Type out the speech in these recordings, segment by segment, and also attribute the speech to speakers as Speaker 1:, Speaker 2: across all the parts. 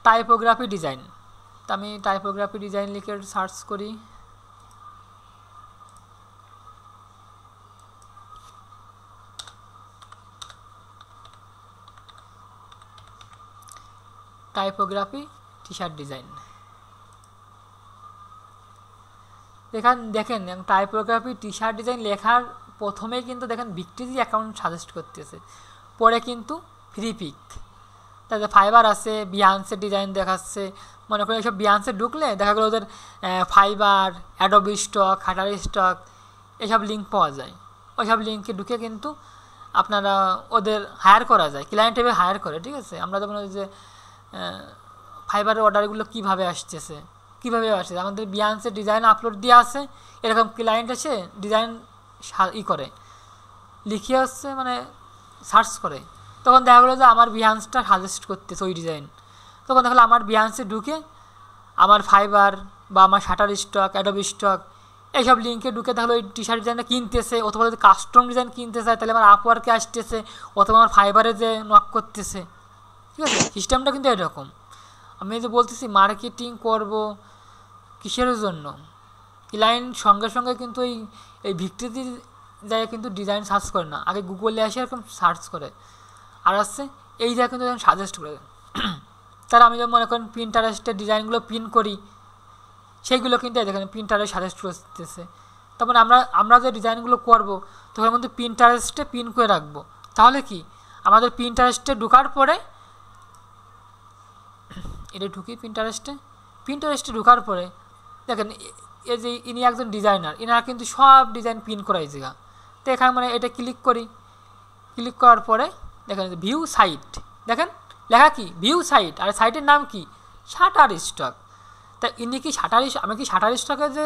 Speaker 1: Typography design. তো আমি typography design লিখে সার্চ করি। Typography T shirt design. দেখেন টাইপোগ্রাফি টি শার্ট ডিজাইন লেখার প্রথমে কিন্তু দেখেন ভিক্টিজি অ্যাকাউন্ট সাজেস্ট করতেছে, পরে কিন্তু ফ্রি পিক, তাদের ফাইবার আছে, বিহান্সের ডিজাইন দেখাচ্ছে। মনে করেন এইসব বিহান্সে ঢুকলে দেখা গেলো ওদের ফাইবার, অ্যাডোবি স্টক, খাটারি স্টক এসব লিঙ্ক পাওয়া যায়। ওইসব লিঙ্কে ঢুকে কিন্তু আপনারা ওদের হায়ার করা যায়, ক্লায়েন্ট হিসেবে হায়ার করে। ঠিক আছে, আমরা যেমন ওই যে ফাইবারের অর্ডারগুলো কীভাবে আসছে, আমাদের বিহান্সের ডিজাইন আপলোড দিয়ে আছে, এরকম ক্লায়েন্ট এসে ডিজাইন করে লিখিয়ে আসছে, মানে সার্চ করে, তখন দেখা গেলো যে আমার বিহান্সটা সাজেস্ট করতেছে ওই ডিজাইন। তখন দেখা গেলো আমার বিহান্সে ঢুকে আমার ফাইবার বা আমার শাটার স্টক, অ্যাডোবি স্টক এইসব লিঙ্কে ঢুকে তাহলে ওই টি শার্ট ডিজাইনটা কিনতেছে, অথবা যদি কাস্টম ডিজাইন কিনতে চায় তাহলে আমার আপওয়ার্কে আসতেছে, অথবা আমার ফাইবারে যে নক করতেছে। ঠিক আছে, সিস্টেমটা কিন্তু এরকম। আমি যে বলতেছি মার্কেটিং করব কিসের জন্য, ক্লায়েন্ট সঙ্গে সঙ্গে কিন্তু এই ভিক্টিতে জায়গায় কিন্তু ডিজাইন সার্চ করে না, আগে গুগলে এসে এরকম সার্চ করে আর আসছে এই জায়গায় কিন্তু সাজেস্ট করে। তারা আমি যেমন মনে করেন পিন্টারেস্টের ডিজাইনগুলো পিন করি, সেইগুলো কিন্তু দেখেন পিন্টারেস্ট সাজেস্ট করতেছে। তারপরে আমরা যে ডিজাইনগুলো করব তখন কিন্তু পিন্টারেস্টে পিন করে রাখবো, তাহলে কি আমাদের পিন্টারেস্টে ঢোকার পরে এটা ঢুকি পিন্টারেস্টে ঢোকার পরে দেখেন এই যে ইনি একজন ডিজাইনার, ইনারা কিন্তু সব ডিজাইন পিন করাই জায়গা। তো এখানে মানে এটা ক্লিক করি, ক্লিক করার পরে দেখেন ভিউ সাইট, দেখেন লেখা কি ভিউ সাইট, আর সাইটের নাম কি শাটার স্টক। তা ইনি কি আমি কি শাটার স্টকের যে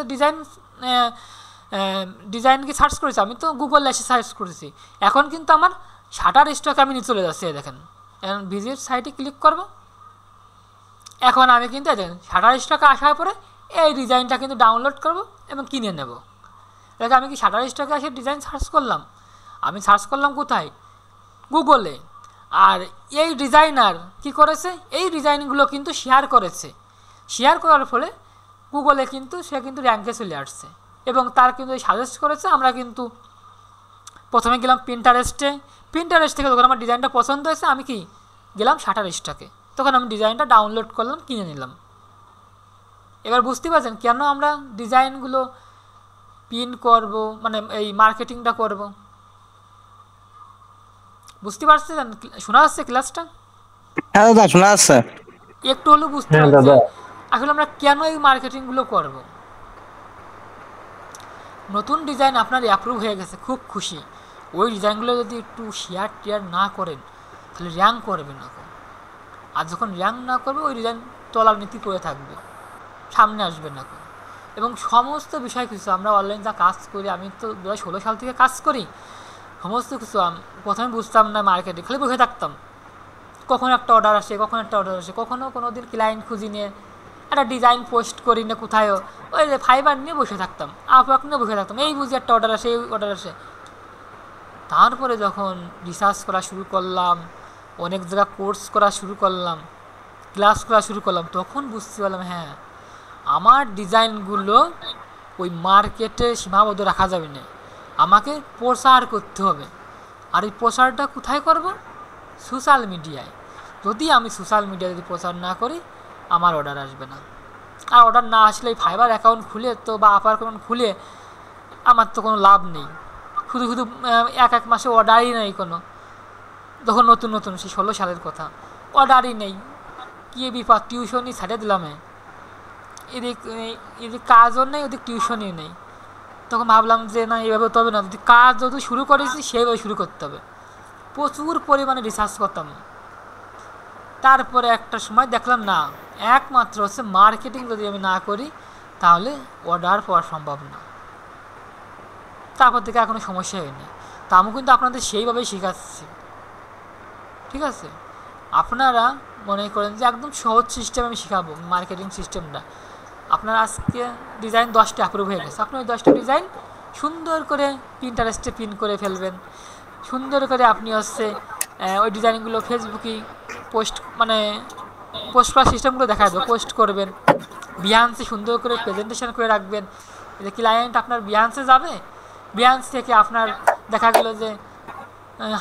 Speaker 1: ডিজাইন কি সার্চ করেছি, আমি তো গুগলে এসে সার্চ করেছি, এখন কিন্তু আমার শাটার স্টকে আমি নিয়ে চলে যাচ্ছি। দেখেন এখন ভিজিট সাইটে ক্লিক করব, এখন আমি কিন্তু দেখেন শাটার স্টকে আসার পরে এই ডিজাইনটা কিন্তু ডাউনলোড করব এবং কিনে নেব। দেখেন আমি কি শাটার স্টকে এসে ডিজাইন সার্চ করলাম, আমি সার্চ করলাম কোথায়, গুগলে। আর এই ডিজাইনার কি করেছে, এই ডিজাইনগুলো কিন্তু শেয়ার করেছে, শেয়ার করার ফলে গুগলে কিন্তু সে কিন্তু র্যাঙ্কে চলে আসছে এবং তার কিন্তু সাজেস্ট করেছে। আমরা কিন্তু প্রথমে গেলাম পিন্টারেস্ট থেকে যখন আমার ডিজাইনটা পছন্দ হয়েছে আমি কি গেলাম শাটার স্টকে, তখন আমি ডিজাইনটা ডাউনলোড করলাম, কিনে নিলাম। এবার বুঝতে পারছেন কেন আমরা ডিজাইনগুলো পিন করব, মানে এই মার্কেটিংটা করব। বুঝতে পারছেন, শোনা যাচ্ছে ক্লাসটা?
Speaker 2: হ্যাঁ দাদা শোনা যাচ্ছে।
Speaker 1: একটু হলেও বুঝতে পারছি আসলে আমরা কেন এই মার্কেটিংগুলো করব। নতুন ডিজাইন আপনার অ্যাপ্রুভ হয়ে গেছে, খুব খুশি। ওই ডিজাইনগুলো যদি একটু শেয়ার না করেন তাহলে র্যাঙ্ক করবে না, আর যখন র্যাঙ্ক না করবে ওই ডিজাইন তলার নীতি করে থাকবে, সামনে আসবে না। এবং সমস্ত বিষয় কিছু আমরা অনলাইন যা কাজ করি, আমি তো 2016 সাল থেকে কাজ করি, সমস্ত কিছু প্রথমে বুঝতাম না মার্কেটে, খালি বসে থাকতাম, কখন একটা অর্ডার আসে, কখনো কোনো দিন ক্লায়েন্ট খুঁজি নিয়ে একটা ডিজাইন পোস্ট করি না কোথায়ও, ওই যে ফাইবার নিয়ে বসে থাকতাম, আপওয়ার্ক নিয়ে বসে থাকতাম, এই বুঝি একটা অর্ডার আসে, এই অর্ডার আসে। তারপরে যখন রিসার্চ করা শুরু করলাম, অনেক জায়গা কোর্স করা শুরু করলাম, ক্লাস করা শুরু করলাম, তখন বুঝতে পারলাম হ্যাঁ আমার ডিজাইনগুলো ওই মার্কেটে সীমাবদ্ধ রাখা যাবে না, আমাকে প্রচার করতে হবে। আর এই প্রচারটা কোথায় করব, সোশ্যাল মিডিয়ায়। যদি আমি সোশ্যাল মিডিয়ায় যদি প্রচার না করি আমার অর্ডার আসবে না, আর অর্ডার না আসলে এই ফাইবার অ্যাকাউন্ট খুলে তো বা আপার অ্যাকাউন্ট খুলে আমার তো কোনো লাভ নেই, শুধু এক মাসে অর্ডারই নেই কোনো। যখন নতুন সেই 16 সালের কথা, অর্ডারই নেই, কী বিপদ, টিউশনই ছেড়ে দিলাম, এদিক কাজও নেই, ওদিক টিউশনই নেই। তখন ভাবলাম যে না এইভাবে তো হবে না, যদি কাজ যদি শুরু করেছি সেইভাবে শুরু করতে হবে। প্রচুর পরিমাণে রিসার্চ করতাম, তারপরে একটা সময় দেখলাম না, একমাত্র হচ্ছে মার্কেটিং যদি আমি না করি তাহলে অর্ডার পাওয়া সম্ভব না। তারপর থেকে এখনো সমস্যা হয়নি, তা আমি কিন্তু আপনাদের সেইভাবেই শেখাচ্ছি। ঠিক আছে, আপনারা মনে করেন যে একদম সহজ সিস্টেম আমি শেখাবো মার্কেটিং সিস্টেমটা। আপনার আজকে ডিজাইন 10টা অ্যাপ্রুভ হয়ে গেছে, আপনি ওই 10টা ডিজাইন সুন্দর করে পিন্টারেস্টে পিন করে ফেলবেন, সুন্দর করে আপনি হচ্ছে ওই ডিজাইনগুলো ফেসবুকে পোস্ট মানে পোস্ট করার সিস্টেমগুলো দেখা দেবো। পোস্ট করবেন, বিহান্সে সুন্দর করে প্রেজেন্টেশন করে রাখবেন, যে ক্লায়েন্ট আপনার বিহান্সে যাবে, বিহান্স থেকে আপনার দেখা গেল যে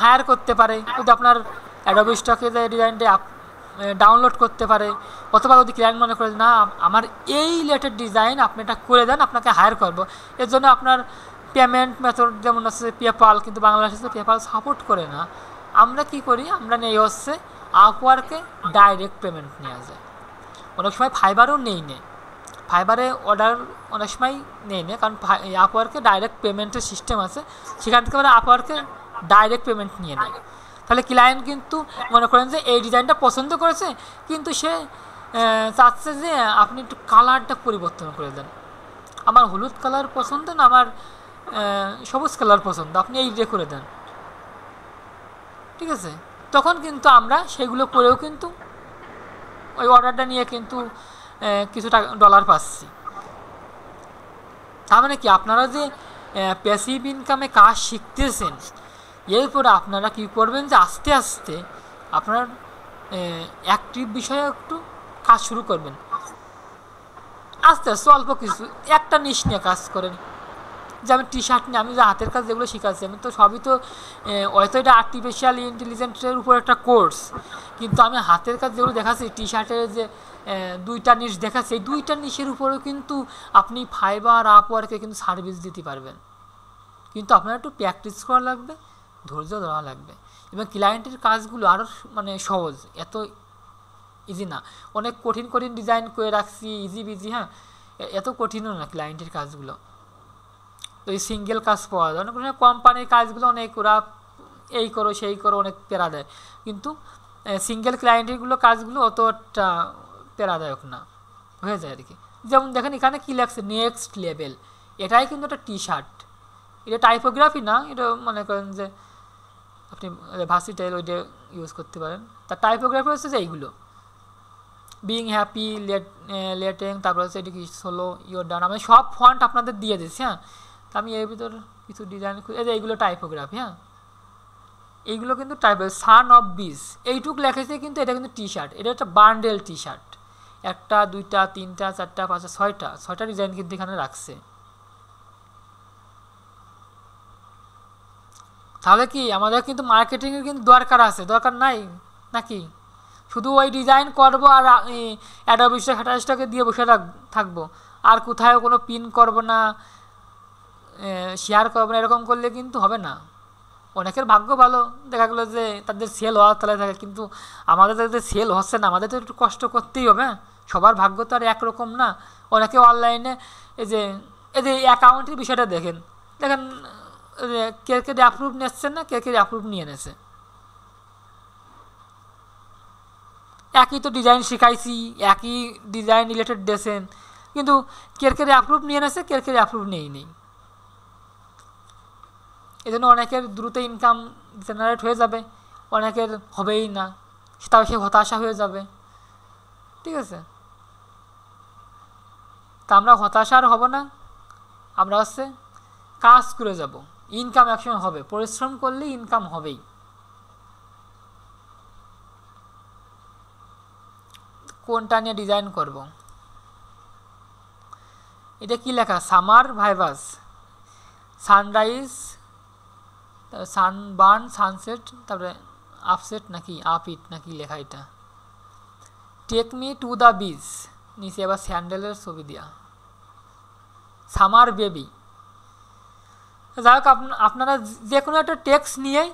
Speaker 1: হায়ার করতে পারে, যদি আপনার অ্যাডোবি স্টকে যে ডিজাইনটা ডাউনলোড করতে পারে, অথবা যদি ক্লায়েন্ট মনে করে না আমার এই রিলেটেড ডিজাইন আপনি এটা করে দেন, আপনাকে হায়ার করবো। এর জন্য আপনার পেমেন্ট মেথড যেমন আছে পেপাল, কিন্তু বাংলাদেশে পেপাল সাপোর্ট করে না। আমরা কি করি, আমরা নেই হচ্ছে আপওয়ার্কে ডাইরেক্ট পেমেন্ট নেওয়া যায়। অনেক সময় ফাইবারও নেই নে, ফাইবারে অর্ডার অনেক সময় নেই নে, কারণ আপওয়ার্কে ডাইরেক্ট পেমেন্টের সিস্টেম আছে, সেখান থেকে আমরা আপওয়ার্কে ডাইরেক্ট পেমেন্ট নিয়ে নেয়। তাহলে ক্লায়েন্ট কিন্তু মনে করেন যে এই ডিজাইনটা পছন্দ করেছে, কিন্তু সে চাচ্ছে যে আপনি একটু কালারটা পরিবর্তন করে দেন, আমার হলুদ কালার পছন্দ না, আমার সবুজ কালার পছন্দ, আপনি এইটা করে দেন, ঠিক আছে। তখন কিন্তু আমরা সেগুলো করেও কিন্তু ওই অর্ডারটা নিয়ে কিন্তু কিছু টাকা ডলার পাচ্ছি। তার মানে কি, আপনারা যে প্যাসিভ ইনকামে কাজ শিখতেছেন, এরপরে আপনারা কি করবেন যে আস্তে আস্তে আপনার অ্যাক্টিভ বিষয়ে একটু কাজ শুরু করবেন, আস্তে আস্তে অল্প কিছু একটা নিশ নিয়ে কাজ করেন। যে আমি টি শার্ট নিয়ে আমি যে হাতের কাজ যেগুলো শেখাচ্ছি, আমি তো সবই তো হয়তো এটা আর্টিফিশিয়াল ইন্টেলিজেন্সের উপর একটা কোর্স, কিন্তু আমি হাতের কাজ যেগুলো দেখাচ্ছি, টি শার্টের যে 2টা নিশ দেখাচ্ছি, এই 2টা নিশের উপরেও কিন্তু আপনি ফাইবার আপওয়ার্কে কিন্তু সার্ভিস দিতে পারবেন। কিন্তু আপনার একটু প্র্যাকটিস করা লাগবে, ধৈর্য ধরা লাগবে, এবং ক্লায়েন্টের কাজগুলো আরও মানে সহজ, এত ইজি না। অনেক কঠিন কঠিন ডিজাইন করে রাখছি, ইজি বিজি, হ্যাঁ, এত কঠিনও না ক্লায়েন্টের কাজগুলো। তো এই সিঙ্গেল কাজ পাওয়া যায়, অনেক কোম্পানির কাজগুলো অনেক ওরা এই করো সেই করো অনেক প্যারা দেয়, কিন্তু সিঙ্গেল ক্লায়েন্টেরগুলো কাজগুলো অতটা প্যারাদায়ক না, হয়ে যায় আর কি। যেমন দেখেন এখানে কী লাগছে, নেক্সট লেভেল, এটাই কিন্তু একটা টি শার্ট, এটা টাইপোগ্রাফি না, এটা মনে করেন যে আপনি ভার্সিটাইল ওইটা ইউজ করতে পারেন। তার টাইপোগ্রাফি হচ্ছে যে এইগুলো বিং হ্যাপি, লেটিং, তারপর হচ্ছে এটি কি সোলো, ইয়োর ডান, আমি সব ফন্ট আপনাদের দিয়ে দিচ্ছি, হ্যাঁ। তো আমি এর ভিতর কিছু ডিজাইন করি, এই যে এইগুলো টাইপোগ্রাফি, হ্যাঁ, এইগুলো কিন্তু টাইপ সান অফ বিস এইটুক লেখেছে, কিন্তু এটা কিন্তু টি শার্ট, এটা একটা বান্ডেল টি শার্ট, 1টা 2টা 3টা 4টা 5টা 6টা ডিজাইন কিন্তু এখানে রাখছে। তাহলে কি আমাদের কিন্তু মার্কেটিংয়ের কিন্তু দরকার আছে, দরকার নাই নাকি? শুধু ওই ডিজাইন করবো আর অ্যাডোবি স্টক 28 দিয়ে বসে থাকবো, আর কোথাও কোনো পিন করবো না, শেয়ার করবো না, এরকম করলে কিন্তু হবে না। অনেকের ভাগ্য ভালো, দেখা গেলো যে তাদের সেল হওয়ার তালে থাকে, কিন্তু আমাদের যাদের সেল হচ্ছে না, আমাদের তো একটু কষ্ট করতেই হবে, সবার ভাগ্য তো আর একরকম না। অনেকে অনলাইনে এই যে অ্যাকাউন্টের বিষয়টা দেখেন কে কে অ্যাপ্রুভ নিচ্ছেন না, কে কে অ্যাপ্রুভ নিয়ে এনেছে, একই তো ডিজাইন শিখাইছি, একই ডিজাইন রিলেটেড দিয়েছেন, কিন্তু কে কে অ্যাপ্রুভ নিয়ে এনেছে, কে কে অ্যাপ্রুভ নেই। এই জন্য অনেকের দ্রুত ইনকাম জেনারেট হয়ে যাবে, অনেকের হবেই না, তাও সে হতাশা হয়ে যাবে, ঠিক আছে। তা আমরা হতাশা আর হব না, আমরা হচ্ছে কাজ করে যাব, ইনকাম একসময় হবে, পরিশ্রম করলে ইনকাম হবেই। কোনটা নিয়ে ডিজাইন করব, এটা কি লেখা, summer vibes, sunrise, sunburn, sunset, তারপরে আপসেট নাকি আপইট নাকি লেখা, এটা take me to the beach, নিচে আবার স্যান্ডেলের ছবি দেওয়া, সামার বেবি। যাই হোক, আপনারা যে কোনো একটা টেক্সট নিয়েই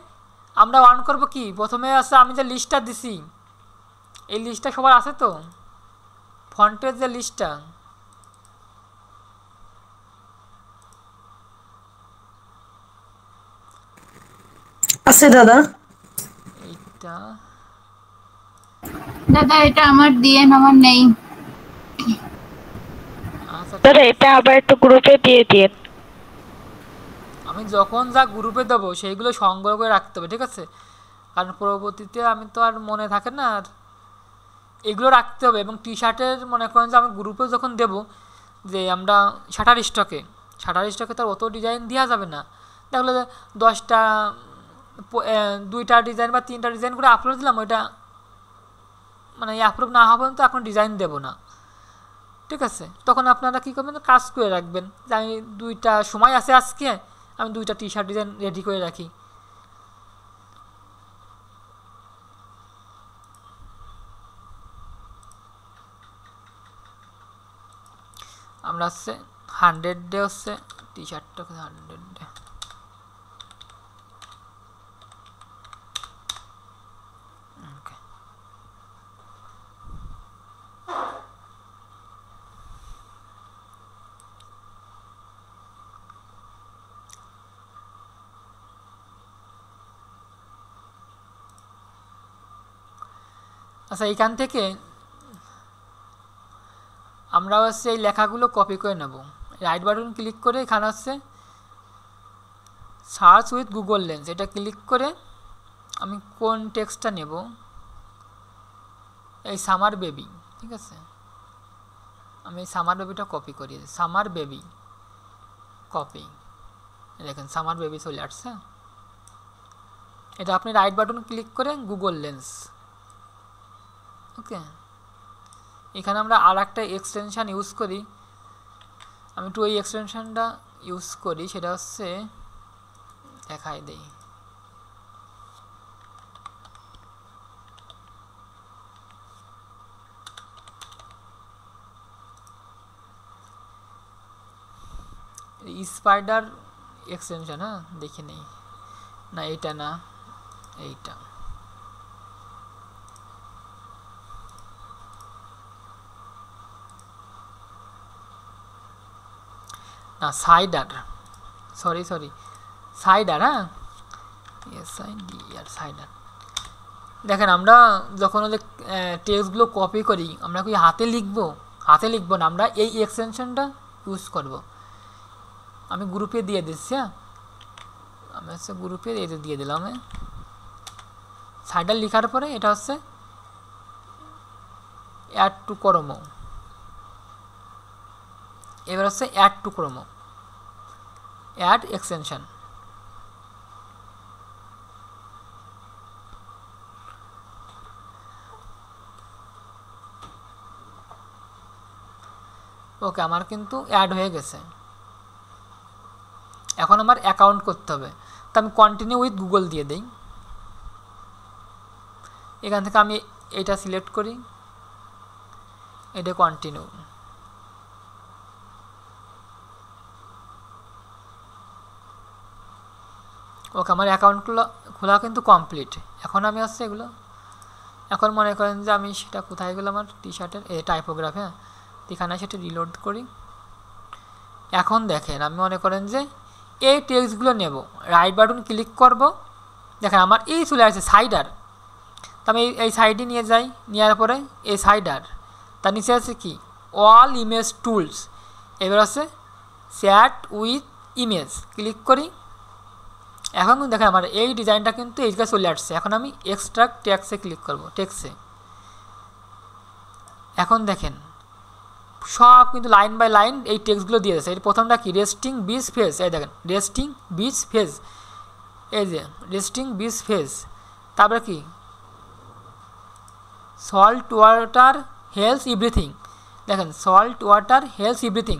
Speaker 1: আমরা অন করব কি, প্রথমে আছে আমি যে লিস্টটা দিছি, এই লিস্টটা সবার আছে তো, ফন্টের যে লিস্টটা,
Speaker 3: আছে দাদা।
Speaker 1: এইটা
Speaker 4: দাদা এটা আমার দিয়ে আমার নেই
Speaker 1: আচ্ছা,
Speaker 3: দাদা এটা আবার একটু গ্রুপে দিয়ে দিন।
Speaker 1: আমি যখন যা গ্রুপে দেবো সেইগুলো সংগ্রহ করে রাখতে হবে, ঠিক আছে, কারণ পরবর্তীতে আমি তো আর মনে থাকে না, আর এগুলো রাখতে হবে। এবং টি শার্টের মনে করেন যে আমি গ্রুপে যখন দেবো, যে আমরা শাটার স্টকে তো অত ডিজাইন দেওয়া যাবে না, দেখলো যে 10টা 2টা ডিজাইন বা 3টা ডিজাইন করে আপলোড দিলাম, ওইটা মানে অ্যাপ্রুভ না হওয়া পর্যন্ত এখন ডিজাইন দেব না, ঠিক আছে। তখন আপনারা কী করবেন, কাজ করে রাখবেন যে আমি 2টা সময় আছে আজকে, আমি 2টা টি শার্ট ডিজাইন রেডি করে রাখি। আমরা হচ্ছে 100 ডে হচ্ছে টি শার্টটা 100 ডে, আচ্ছা। এইখান থেকে আমরা হচ্ছে এই লেখাগুলো কপি করে নেব। রাইট বাটন ক্লিক করে এখানে হচ্ছে সার্চ উইথ গুগল লেন্স, এটা ক্লিক করে আমি কোন টেক্সটটা নেব, এই সামার বেবি, ঠিক আছে। আমি এই সামার বেবিটা কপি করি, সামার বেবি কপি, দেখেন সামার বেবি চলে আসছে। এটা আপনি রাইট বাটন ক্লিক করে গুগল লেন্স, ওকে। এখানে আমরা আর একটা এক্সটেনশান ইউজ করি, আমি একটু ওই এক্সটেনশানটা ইউজ করি, সেটা হচ্ছে দেখাই দেই। স্পাইডার এক্সটেনশন, হ্যাঁ দেখে নেই, না এইটা না, এইটা না, সাইডার, সরি সাইডার, হ্যাঁ সাইডার। দেখেন আমরা যখন ওদের টেক্সটগুলো কপি করি, আমরা কি হাতে লিখবো না, আমরা এই এক্সটেনশনটা ইউজ করব। আমি গ্রুপে দিয়ে দিচ্ছি, হ্যাঁ আমি হচ্ছে গ্রুপে দিয়ে দিলাম। সাইডার লেখার পরে এটা হচ্ছে অ্যাড টু ক্রোমো, এবার হচ্ছে অ্যাড টু ক্রোমো, অ্যাড এক্সটেনশন। ওকে, আমার কিন্তু অ্যাড হয়ে গেছে। এখন আমার অ্যাকাউন্ট করতে হবে, তো আমি কন্টিনিউ উইথ গুগল দিয়ে দিই। এখান থেকে আমি এটা সিলেক্ট করি, এটা কন্টিনিউ। ওকে, আমার অ্যাকাউন্ট খোলা কিন্তু কমপ্লিট। এখন আমি হচ্ছে এগুলো, এখন মনে করেন যে আমি সেটা কোথায় গেলো, আমার টি শার্টের টাইপোগ্রাফি, হ্যাঁ এখানে সেটা রিলোড করি। এখন দেখেন আমি মনে করেন যে এই টেক্সটগুলো নেব, রাইট বাটন ক্লিক করব, দেখেন আমার এই চলে আসছে সাইডার, তো আমি এই সাইডে নিয়ে যাই, নেওয়ার পরে এই সাইডার, তার নিচে আছে কি অল ইমেজ টুলস, এবার আছে চ্যাট উইথ ইমেজ, ক্লিক করি। এখন কিন্তু দেখেন আমার এই ডিজাইনটা কিন্তু এই জায়গায় চলে আসছে। এখন আমি এক্সট্রাক্ট টেক্সটে ক্লিক করব, টেক্সটে। এখন দেখেন সব কিন্তু লাইন বাই লাইন এই টেক্সটগুলো দিয়ে দিয়েছে। এর প্রথমটা কি, রেস্টিং বিচ ফেজ, এই দেখেন রেস্টিং বিচ ফেজ, এই যে রেস্টিং বিচ ফেজ। তারপরে কি সল্ট ওয়াটার হেলস এভরিথিং, দেখেন সল্ট ওয়াটার হেলস এভরিথিং।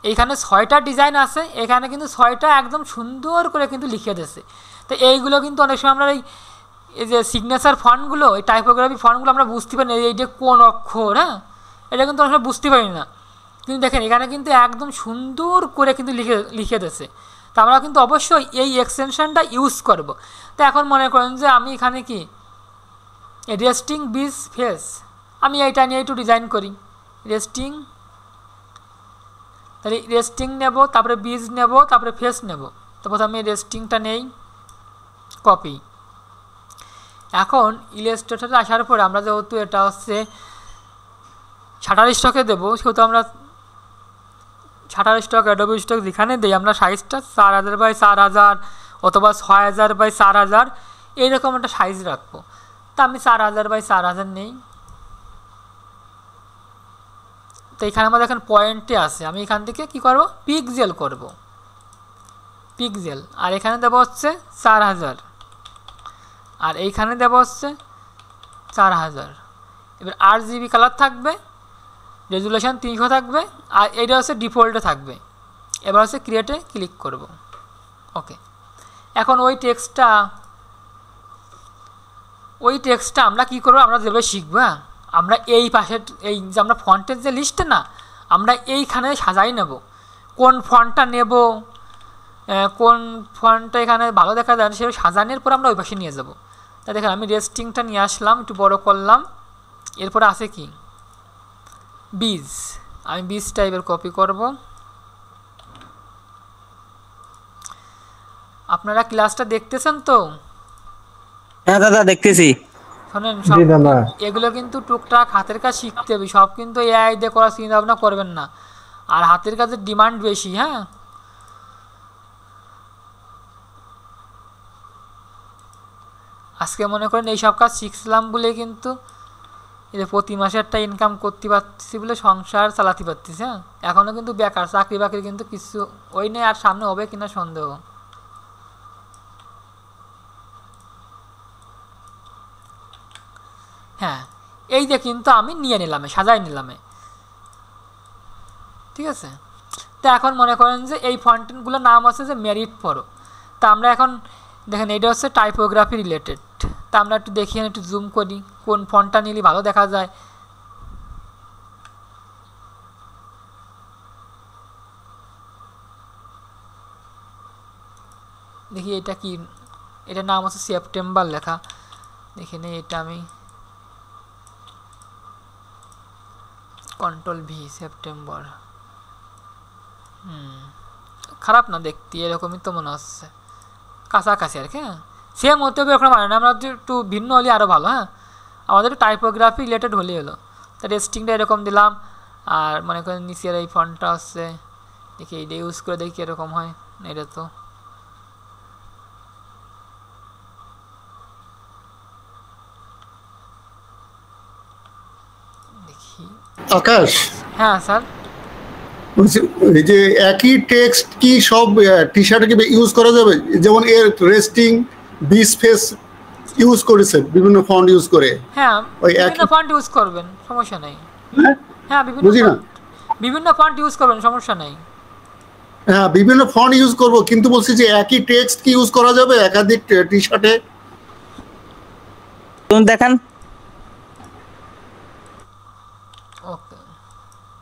Speaker 1: এইখানে 6টা ডিজাইন আছে, এখানে কিন্তু 6টা একদম সুন্দর করে কিন্তু লিখে দিয়েছে। তো এইগুলো কিন্তু অনেক সময় আমরা এই যে সিগনেচার ফন্টগুলো, এই টাইপোগ্রাফি ফন্টগুলো আমরা বুঝতে পারি না এই যে কোন অক্ষর, হ্যাঁ এটা কিন্তু অনেক সময় বুঝতে পারি না। কিন্তু দেখেন এখানে কিন্তু একদম সুন্দর করে কিন্তু লিখে দিয়েছে। তো আমরা কিন্তু অবশ্যই এই এক্সটেনশনটা ইউজ করব। তো এখন মনে করেন যে আমি এখানে কি রেস্টিং বিচ ফেস, আমি এইটা নিয়ে একটু ডিজাইন করি, রেস্টিং, তাহলে রেস্টিং নেব, তারপরে বিচ নেব, তারপরে ফেস নেব। তো প্রথমে রেস্টিংটা নেই, কপি। এখন ইলাস্ট্রেটরে আসার পরে আমরা যেহেতু এটা হচ্ছে শাটার স্টকে দেবো, সেহেতু আমরা শাটার স্টক, অ্যাডোবি স্টক যেখানে দিই আমরা সাইজটা 4000 বাই 4000 অথবা 6000 বাই 4000 এইরকম একটা সাইজ রাখবো। তা আমি 4000 বাই 4000 নেই। তো এখানে আমাদের এখন পয়েন্টে আছে, আমি এখান থেকে কি করব, পিক্সেল করব, পিক্সেল। আর এখানে দেবো হচ্ছে 4000, আর এইখানে দেবো হচ্ছে 4000। এবার RGB কালার থাকবে, রেজুলেশন 300 থাকবে, আর এইটা হচ্ছে ডিফল্টে থাকবে। এবার হচ্ছে ক্রিয়েটে ক্লিক করব। ওকে, এখন ওই টেক্সটটা আমরা কি করব, আমরা যেভাবে শিখবো, হ্যাঁ, আমরা এই পাশের এই যে আমরা ফন্টের যে লিস্ট না, আমরা এইখানে সাজাই নেব কোন ফন্টটা নেব, কোন ফন্টটা এখানে ভালো দেখা যায় সেটা সাজানোর পর আমরা ওই পাশে নিয়ে যাব। তা দেখেন আমি রেস্টিংটা নিয়ে আসলাম, একটু বড় করলাম, এরপরে আছে কি বীজ, আমি বীজ টাইপের কপি করব। আপনারা ক্লাসটা দেখতেছেন তো?
Speaker 2: হ্যাঁ দাদা দেখতেছি।
Speaker 1: শোনেন, এগুলো কিন্তু টুকটাক হাতের কাজ শিখতে হবে, সব কিন্তু এআই দিয়ে করার চিন্তা ভাবনা করবেন না, আর হাতের কাজের ডিমান্ড বেশি। হ্যাঁ, আজকে মনে করেন এই সব কাজ শিখছিলাম বলে কিন্তু এই যে প্রতি মাসে একটা ইনকাম করতে পারছি বলে সংসার চালাতে পারতেছি। হ্যাঁ, এখনও কিন্তু বেকার, চাকরি বাকরি কিন্তু কিছু ওই নেই, আর সামনে হবে কিনা সন্দেহ। হ্যাঁ, এই যে কিন্তু আমি নিয়ে নিলাম, সাজাই নিলাম, ঠিক আছে। তো এখন মনে করেন যে এই ফন্টেনগুলোর নাম আছে যে মেরিট প্রো। তা আমরা এখন দেখেন এটা হচ্ছে টাইপোগ্রাফি রিলেটেড। তা আমরা একটু দেখি, একটু জুম করি কোন ফন্টটা নিলে ভালো দেখা যায়। দেখি এটা কি, এটার নাম হচ্ছে সেপ্টেম্বর লেখা। দেখি না, এটা আমি Ctrl+V সেপ্টেম্বর। খারাপ না দেখতে, এরকমই তো মনে হচ্ছে, কাছাকাছি আর কি। হ্যাঁ, সেম হতে হবে এখন, মানে না, আমরা একটু ভিন্ন হলে আরও ভালো। হ্যাঁ, আমাদের একটু টাইপোগ্রাফি রিলেটেড হলেই হলো। তো রেস্টিংটা এরকম দিলাম, আর মনে করেন নিচের এই ফন্টটা হচ্ছে, দেখি এইটা ইউজ করে দেখি এরকম হয়। এটা তো দেখি।
Speaker 5: আকাশ,
Speaker 1: হ্যাঁ স্যার,
Speaker 5: বলছি এই যে একই টেক্সট কি সব টি শার্টে কি ইউজ করা যাবে? যেমন এর রেস্টিং বিচ ফেস ইউজ করেছে বিভিন্ন ফন্ট ইউজ করে।
Speaker 1: হ্যাঁ
Speaker 5: ওই
Speaker 1: বিভিন্ন
Speaker 5: একই,
Speaker 1: ফন্ট ইউজ করবেন, সমস্যা নেই।
Speaker 5: হ্যাঁ
Speaker 1: হ্যাঁ,
Speaker 5: বুঝি না।
Speaker 1: বিভিন্ন ফন্ট ইউজ করবেন, সমস্যা নেই।
Speaker 5: হ্যাঁ, বিভিন্ন ফন্ট ইউজ করব, কিন্তু বলছি যে একই টেক্সট কি ইউজ করা যাবে একাধিক টি শার্টে?
Speaker 2: তুমি দেখান।
Speaker 1: ওকে,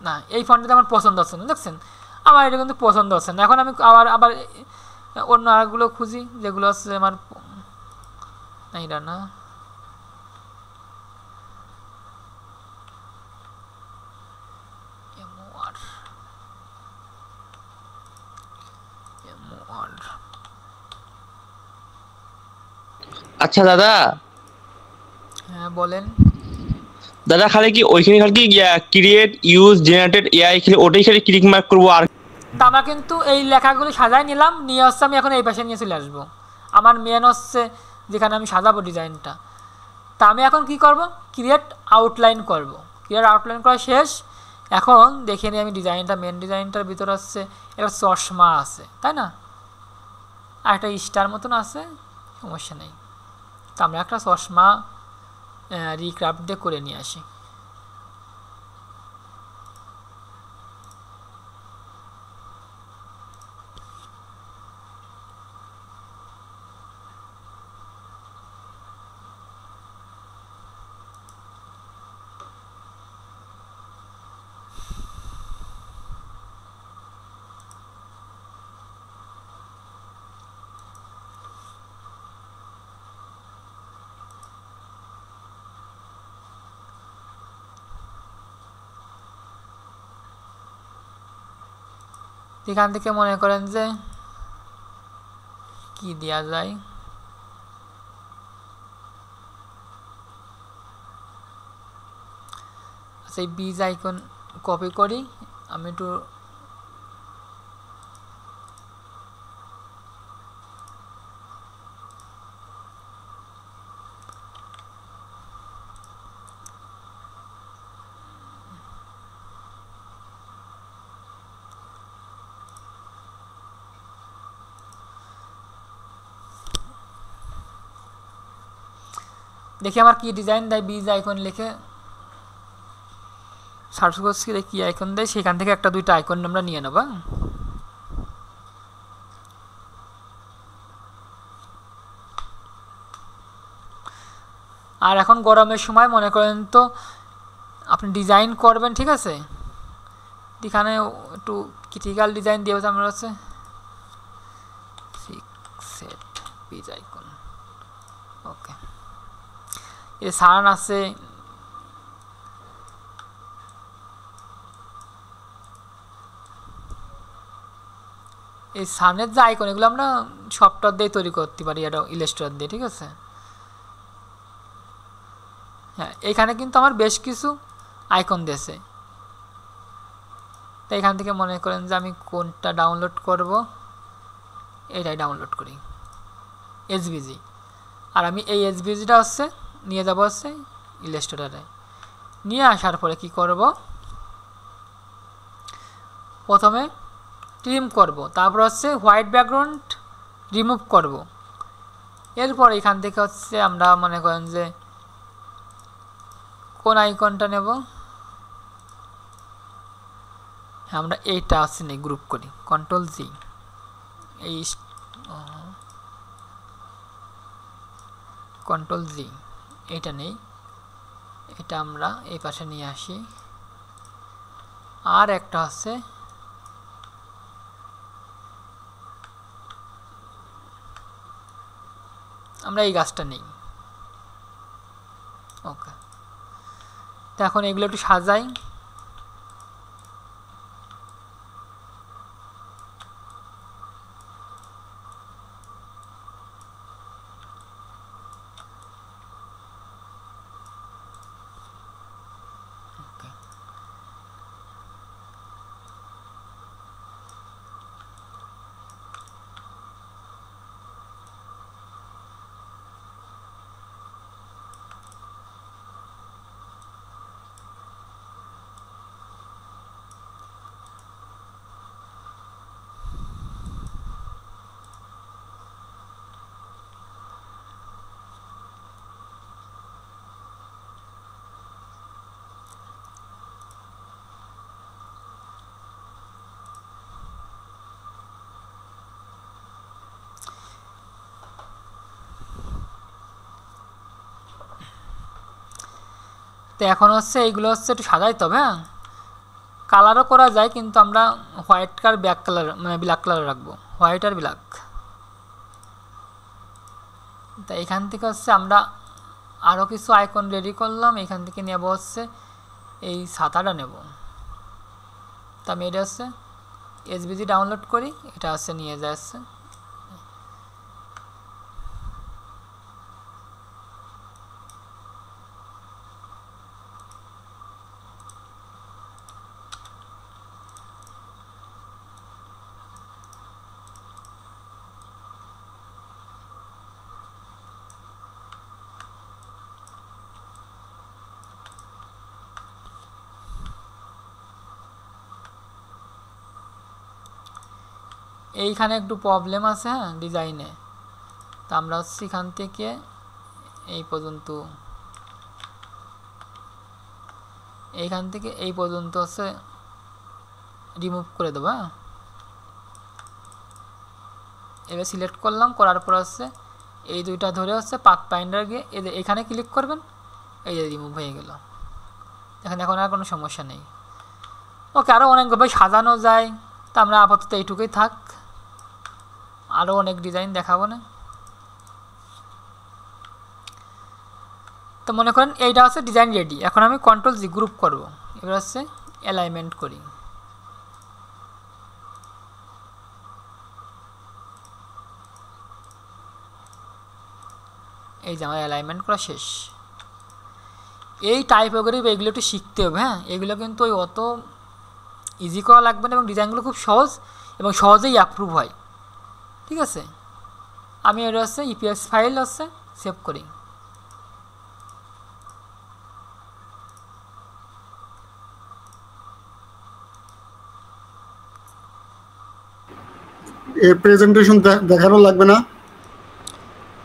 Speaker 1: না এই ফন্টটা আমার পছন্দ হচ্ছে না, দেখছেন আমার এটা কিন্তু পছন্দ হচ্ছে না। এখন আমি আবার অন্য আরগুলো খুঁজি যেগুলো হচ্ছে আমার, না এটা না,
Speaker 6: আচ্ছা দাদা,
Speaker 1: হ্যাঁ বলেন।
Speaker 6: দাদা খালি কি ওইখানে খালি কি ক্রিয়েট ইউজ জেনারেটেড এআই খালি ওটাই খালি ক্লিক মার্ক করবো আর?
Speaker 1: তা আমরা কিন্তু এই লেখাগুলো সাজাই নিলাম, নিয়ে হচ্ছে আমি এখন এই পাশে নিয়ে চলে আসবো। আমার মেন হচ্ছে যেখানে আমি সাজাবো ডিজাইনটা। তা আমি এখন কি করব, ক্রিয়েট আউটলাইন করব। ক্রিয়েট আউটলাইন করা শেষ। এখন দেখে নিই আমি ডিজাইনটা, মেন ডিজাইনটার ভিতরে হচ্ছে একটা চশমা আছে, তাই না, আর একটা স্টার মতন আছে, সমস্যা নেই। তো আমরা একটা চশমা রিক্রাফট দিয়ে করে নিয়ে আসি। এখান থেকে মনে করেন যে কি দেওয়া যায়, আচ্ছা এই বীজ আইকন কপি করি আমি একটু, দেখি আমার কি ডিজাইন দেয়। বীজ আইকন লিখে সার্চ করছি কি আইকন দেয়, সেখান থেকে একটা দুইটা আইকন আমরা নিয়ে নেব। আর এখন গরমের সময় মনে করেন তো আপনি ডিজাইন করবেন, ঠিক আছে, এখানে একটু ক্রিটিক্যাল ডিজাইন দিয়ে আমরা হচ্ছে সেট পেজ আইকন, ওকে, এই সান আছে, এই সানের যে আইকন এগুলো আমরা সফটওয়্যার দিয়ে তৈরি করতে পারি, এটা ইলাস্ট্রেটর দিয়ে, ঠিক আছে। হ্যাঁ, এখানে কিন্তু আমার বেশ কিছু আইকন দিয়েছে, তাই এখান থেকে মনে করেন যে আমি কোনটা ডাউনলোড করব, এটাই ডাউনলোড করি এসভিজি। আর আমি এই এসভিজিটা হচ্ছে নিয়ে যাব হচ্ছে ইলাস্ট্রেটরে। নিয়ে আসার পরে কি করব, প্রথমে ট্রিম করব, তারপর হচ্ছে হোয়াইট ব্যাকগ্রাউন্ড রিমুভ করব। এরপর এখান থেকে হচ্ছে আমরা মনে করেন যে কোন আইকনটা নেব, আমরা এইটা আছে নেই, গ্রুপ করি, কন্ট্রোল জি, এই কন্ট্রোল জি, এইটা নেই, এটা আমরা এই পাশে নিয়ে আসি। আর একটা আছে আমরা এই গাছটা নেই, ওকে। তো এখন এগুলো একটু সাজাই। তো এখন হচ্ছে এইগুলো হচ্ছে একটু সাজাইতে হবে, হ্যাঁ, কালারও করা যায়, কিন্তু আমরা হোয়াইট কালার ব্ল্যাক কালার মানে ব্ল্যাক কালার রাখবো, হোয়াইট আর ব্ল্যাক। তা এখান থেকে হচ্ছে আমরা আরও কিছু আইকন রেডি করলাম, এখান থেকে নেব হচ্ছে এই ছাতাটা নেব। তা আমি এটা হচ্ছে এসভিজি ডাউনলোড করি, এটা হচ্ছে নিয়ে যাচ্ছে, এইখানে একটু প্রবলেম আছে, হ্যাঁ, ডিজাইনে। তা আমরা হচ্ছে এখান থেকে এই পর্যন্ত, এইখান থেকে এই পর্যন্ত হচ্ছে রিমুভ করে দেবো, হ্যাঁ। এবার সিলেক্ট করলাম, করার পর হচ্ছে এই দুইটা ধরে হচ্ছে পাথ ফাইন্ডার গিয়ে এখানে ক্লিক করবেন, এই যে রিমুভ হয়ে গেল, এখানে এখন আর কোনো সমস্যা নেই। ওকে, আরও অনেকভাবে সাজানো যায়, তা আমরা আপাতত এইটুকুই থাক, আরও অনেক ডিজাইন দেখাবো না। তো মনে করেন এইটা হচ্ছে ডিজাইন রেডি, এখন আমি কন্ট্রোল জি গ্রুপ করব, এবার হচ্ছে অ্যালাইনমেন্ট করি, এই যে আমার অ্যালাইনমেন্ট করা শেষ। এই টাইপোগ্রাফি এগুলো একটু শিখতে হবে, হ্যাঁ, এগুলো কিন্তু ওই অত ইজি করা লাগবে না, এবং ডিজাইনগুলো খুব সহজ এবং সহজেই অ্যাপ্রুভ হয়, ঠিক আছে। আমি এটা হচ্ছে ইপিএক্স ফাইল হচ্ছে সেভ করি,
Speaker 5: এই প্রেজেন্টেশন দেখানো লাগবে না?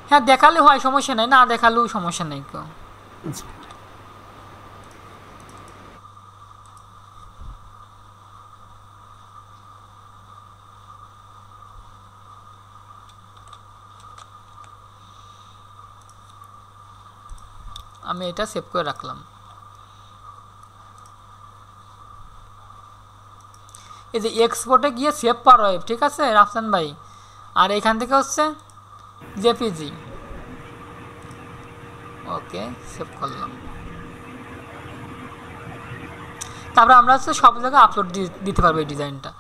Speaker 1: হ্যাঁ, দেখালে হয়, সমস্যা নেই, না দেখালেও সমস্যা নেই কেউ। আমি এটা সেভ করে রাখলাম। এই যে এক্সপোর্টে গিয়ে সেভ পার ওয়েব, ঠিক আছে রাফসান ভাই, আর এখান থেকে হচ্ছে জেপিজি। ওকে, সেভ করলাম। তারপরে আমরা হচ্ছে সব জায়গায় আপলোড দিতে পারবো এই ডিজাইনটা।